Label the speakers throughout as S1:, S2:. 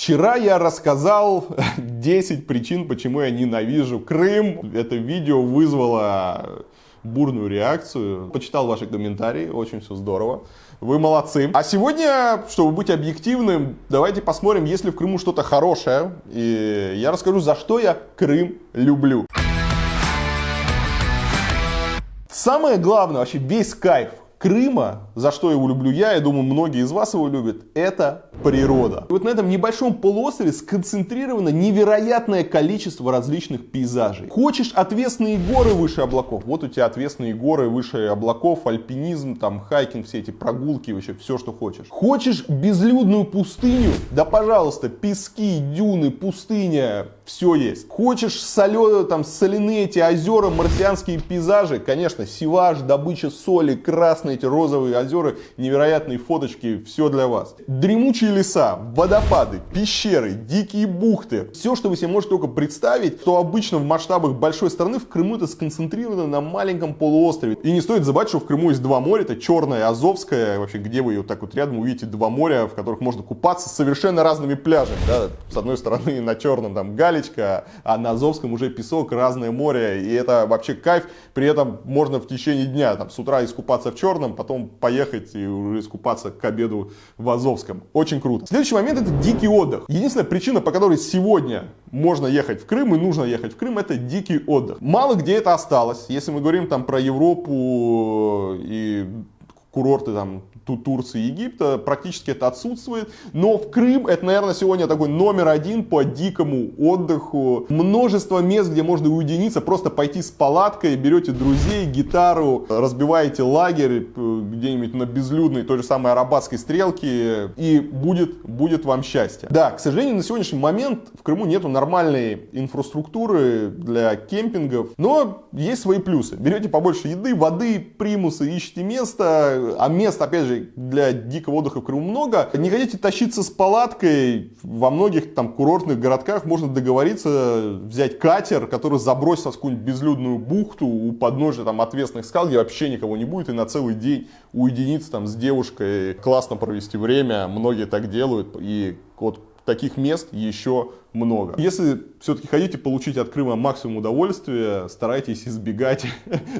S1: Вчера я рассказал 10 причин, почему я ненавижу Крым. Это видео вызвало бурную реакцию. Почитал ваши комментарии, очень все здорово. Вы молодцы. А сегодня, чтобы быть объективным, давайте посмотрим, есть ли в Крыму что-то хорошее. И я расскажу, за что я Крым люблю. Самое главное, вообще весь кайф Крыма, за что его люблю я думаю, многие из вас его любят, это природа. И вот на этом небольшом полуострове сконцентрировано невероятное количество различных пейзажей. Хочешь отвесные горы выше облаков? Вот у тебя отвесные горы выше облаков, альпинизм, там хайкинг, все эти прогулки, вообще все, что хочешь. Хочешь безлюдную пустыню? Да пожалуйста, пески, дюны, пустыня, все есть. Хочешь соляные эти озера, марсианские пейзажи? Конечно, Сиваш, добыча соли, красные эти розовые озера, невероятные фоточки, все для вас. Дремучие леса, водопады, пещеры, дикие бухты. Все, что вы себе можете только представить, то обычно в масштабах большой страны, в Крыму это сконцентрировано на маленьком полуострове. И не стоит забывать, что в Крыму есть два моря, это Черное и Азовское. Вообще, где вы вот так вот рядом увидите два моря, в которых можно купаться с совершенно разными пляжами. Да? С одной стороны на Черном там галечка, а на Азовском уже песок, разное море. И это вообще кайф. При этом можно в течение дня там, с утра искупаться в Черном, потом поехать и уже искупаться к обеду в Азовском. Очень круто. Следующий момент — это дикий отдых. Единственная причина, по которой сегодня можно ехать в Крым и нужно ехать в Крым, это дикий отдых. Мало где это осталось. Если мы говорим там про Европу и курорты там Турции и Египта, практически это отсутствует. Но в Крым это, наверное, сегодня такой номер один по дикому отдыху. Множество мест, где можно уединиться, просто пойти с палаткой, берете друзей, гитару, разбиваете лагерь где-нибудь на безлюдной, той же самой Арабатской стрелке, и будет вам счастье. Да, к сожалению, на сегодняшний момент в Крыму нету нормальной инфраструктуры для кемпингов, но есть свои плюсы. Берете побольше еды, воды, примусы, ищите место, а мест, опять же, для дикого отдыха в Крыму много. Не хотите тащиться с палаткой? Во многих там курортных городках можно договориться, взять катер, который забросит вас в какую-нибудь безлюдную бухту у подножия там отвесных скал, где вообще никого не будет, и на целый день уединиться там с девушкой, классно провести время. Многие так делают, и вот таких мест еще много. Если все-таки хотите получить от Крыма максимум удовольствия, старайтесь избегать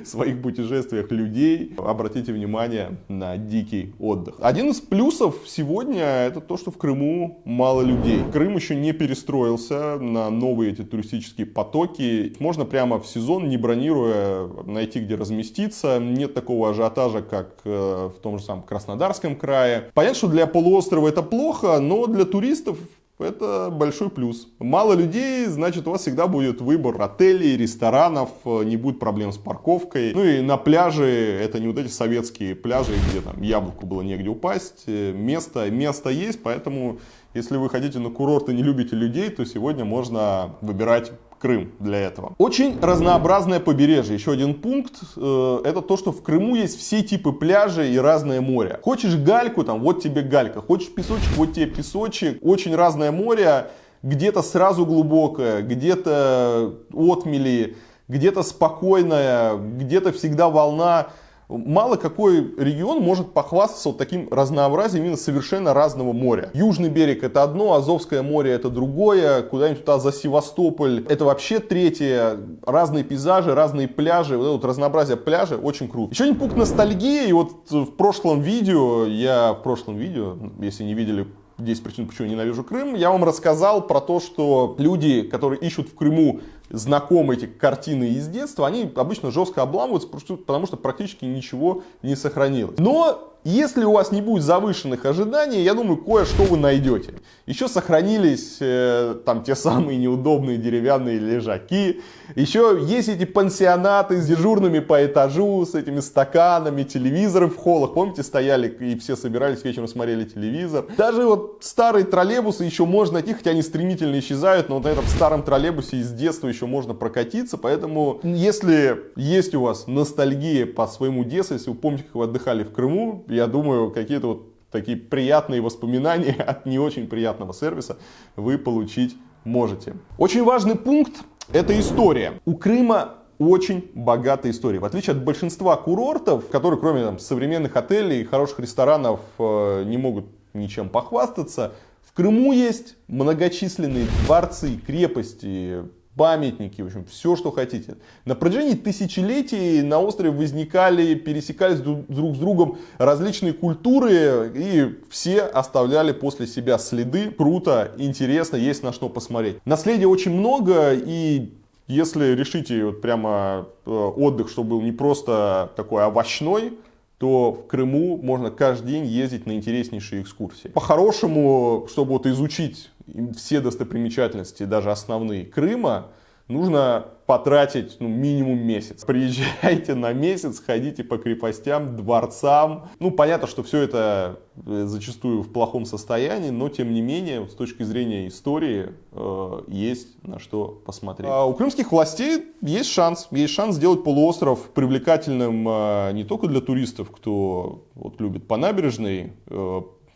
S1: в своих путешествиях людей. Обратите внимание на дикий отдых. Один из плюсов сегодня это то, что в Крыму мало людей. Крым еще не перестроился на новые эти туристические потоки. Можно прямо в сезон, не бронируя, найти где разместиться. Нет такого ажиотажа, как в том же самом Краснодарском крае. Понятно, что для полуострова это плохо, но для туристов это большой плюс. Мало людей, значит, у вас всегда будет выбор отелей, ресторанов, не будет проблем с парковкой. Ну и на пляже, это не вот эти советские пляжи, где там яблоку было негде упасть. Место есть, поэтому если вы хотите на курорт и не любите людей, то сегодня можно выбирать Крым для этого. Очень разнообразное побережье. Еще один пункт, это то, что в Крыму есть все типы пляжей и разное море. Хочешь гальку, там вот тебе галька. Хочешь песочек, вот тебе песочек. Очень разное море. Где-то сразу глубокое, где-то отмели, где-то спокойное, где-то всегда волна. Мало какой регион может похвастаться вот таким разнообразием именно совершенно разного моря. Южный берег это одно, Азовское море это другое, куда-нибудь туда за Севастополь это вообще третье. Разные пейзажи, разные пляжи, вот это вот разнообразие пляжей очень круто. Еще один пункт ностальгии, и вот в прошлом видео, если не видели 10 причин, почему я ненавижу Крым, я вам рассказал про то, что люди, которые ищут в Крыму знакомые эти картины из детства, они обычно жестко обламываются, потому что практически ничего не сохранилось. Но если у вас не будет завышенных ожиданий, я думаю, кое-что вы найдете. Еще сохранились там те самые неудобные деревянные лежаки. Еще есть эти пансионаты с дежурными по этажу, с этими стаканами, телевизоры в холлах. Помните, стояли и все собирались вечером, смотрели телевизор. Даже вот старые троллейбусы еще можно найти, хотя они стремительно исчезают, но вот на этом старом троллейбусе из детства еще можно прокатиться. Поэтому, если есть у вас ностальгия по своему детству, если вы помните, как вы отдыхали в Крыму, я думаю, какие-то вот такие приятные воспоминания от не очень приятного сервиса вы получить можете. Очень важный пункт — это история. У Крыма очень богатая история. В отличие от большинства курортов, которые кроме современных отелей и хороших ресторанов не могут ничем похвастаться, в В Крыму есть многочисленные дворцы, крепости, памятники, в общем, все, что хотите. На протяжении тысячелетий на острове возникали, пересекались друг с другом различные культуры, и все оставляли после себя следы. Круто, интересно, есть на что посмотреть. Наследия очень много, и если решите вот прямо отдых, чтобы был не просто такой овощной, то в Крыму можно каждый день ездить на интереснейшие экскурсии. По-хорошему, чтобы вот изучить все достопримечательности, даже основные Крыма, нужно потратить минимум месяц. Приезжайте на месяц, ходите по крепостям, дворцам. Понятно, что все это зачастую в плохом состоянии, но тем не менее, с точки зрения истории, есть на что посмотреть. А у крымских властей есть шанс сделать полуостров привлекательным не только для туристов, кто любит по набережной,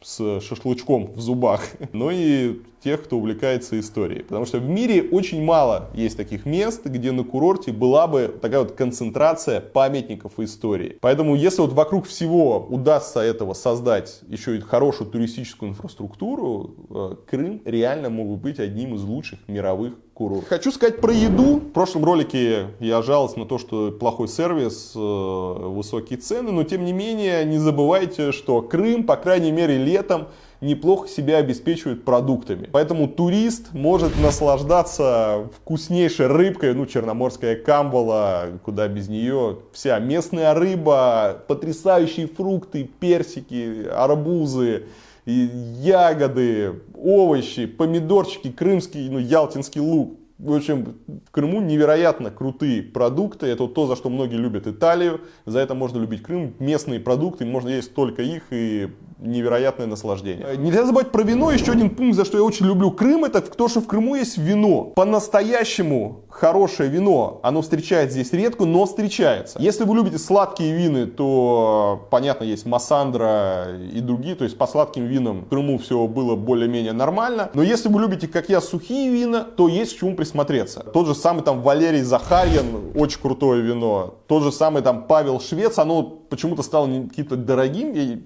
S1: с шашлычком в зубах, но и тех, кто увлекается историей. Потому что в мире очень мало есть таких мест, где на курорте была бы такая вот концентрация памятников истории. Поэтому если вот вокруг всего удастся этого создать еще и хорошую туристическую инфраструктуру, Крым реально мог бы быть одним из лучших мировых курортов. Хочу сказать про еду. В прошлом ролике я жаловался на то, что плохой сервис, высокие цены, но тем не менее не забывайте, что Крым, по крайней мере летом, неплохо себя обеспечивает продуктами. Поэтому турист может наслаждаться вкуснейшей рыбкой, черноморская камбала, куда без нее. Вся местная рыба, потрясающие фрукты, персики, арбузы, ягоды, овощи, помидорчики, крымский, ялтинский лук. В общем, в Крыму невероятно крутые продукты. Это то, за что многие любят Италию. За это можно любить Крым. Местные продукты, можно есть только их, и невероятное наслаждение. Нельзя забывать про вино. Еще один пункт, за что я очень люблю Крым, это то, что в Крыму есть вино. По-настоящему хорошее вино, оно встречается здесь редко, но встречается. Если вы любите сладкие вины, то, понятно, есть Массандра и другие. То есть по сладким винам в Крыму все было более-менее нормально. Но если вы любите, как я, сухие вина, то есть к чему присмотреться. Тот же самый Валерий Захарьин, очень крутое вино. Тот же самый Павел Швец, оно почему-то стало каким-то дорогим.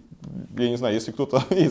S1: Я не знаю, если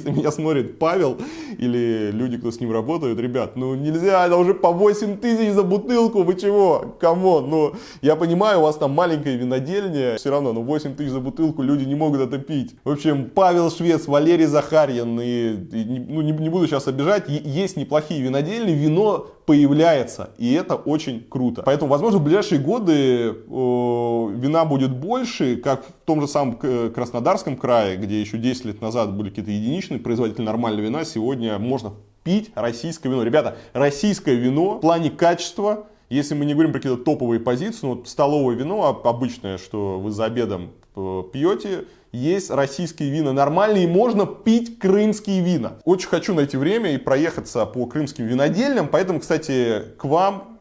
S1: меня смотрит Павел или люди, кто с ним работают, ребят, нельзя, это уже по 8 тысяч за бутылку, вы чего? Камон, я понимаю, у вас там маленькая винодельня, все равно, 8 тысяч за бутылку люди не могут это пить. В общем, Павел Швец, Валерий Захарьин, не буду сейчас обижать, есть неплохие винодельни, вино появляется, и это очень круто. Поэтому, возможно, в ближайшие годы вина будет больше, как в том же самом Краснодарском крае, где еще 10 лет назад были какие-то единичные производители нормального вина, сегодня можно пить российское вино. Ребята, российское вино в плане качества, если мы не говорим про какие-то топовые позиции, столовое вино обычное, что вы за обедом пьете, есть российские вина нормальные, и можно пить крымские вина. Очень хочу найти время и проехаться по крымским винодельням, поэтому, кстати, к вам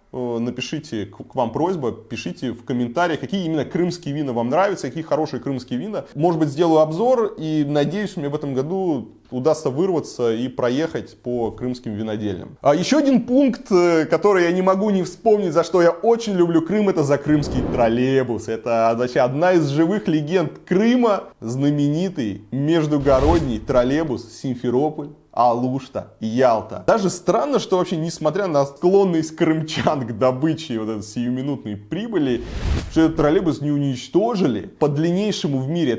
S1: просьба, пишите в комментариях, какие именно крымские вина вам нравятся, какие хорошие крымские вина. Может быть, сделаю обзор, и надеюсь, мне в этом году удастся вырваться и проехать по крымским винодельням. Еще один пункт, который я не могу не вспомнить, за что я очень люблю Крым, это за крымский троллейбус. Это вообще одна из живых легенд Крыма, знаменитый междугородний троллейбус Симферополь, Алушта, Ялта. Даже странно, что вообще, несмотря на склонность крымчан к добыче этой сиюминутной прибыли, что этот троллейбус не уничтожили. По длиннейший в мире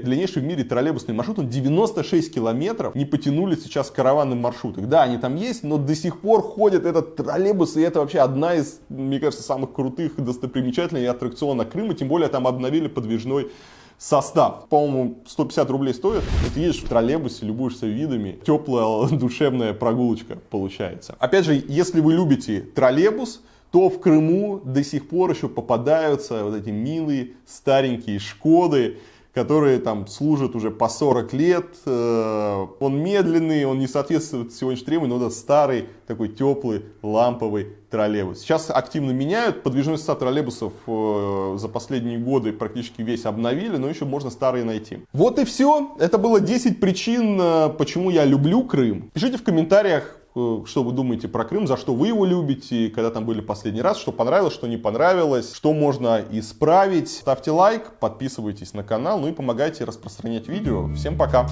S1: троллейбусный маршрут, он 96 километров, не потянули сейчас караванным маршрутах. Да, они там есть, но до сих пор ходит этот троллейбус, и это вообще одна из, мне кажется, самых крутых достопримечательных аттракционов Крыма, тем более там обновили подвижной состав. По-моему, 150 рублей стоит. Ты едешь в троллейбусе, любуешься видами. Теплая, душевная прогулочка получается. Опять же, если вы любите троллейбус, то в Крыму до сих пор еще попадаются вот эти милые старенькие Шкоды, которые там служат уже по 40 лет. Он медленный, он не соответствует сегодняшним требованиям, но это старый, такой теплый, ламповый троллейбус. Сейчас активно меняют. Подвижной состав троллейбусов за последние годы практически весь обновили, но еще можно старые найти. Вот и все. Это было 10 причин, почему я люблю Крым. Пишите в комментариях, что вы думаете про Крым, за что вы его любите, когда там были последний раз, что понравилось, что не понравилось, что можно исправить. Ставьте лайк, подписывайтесь на канал, и помогайте распространять видео. Всем пока!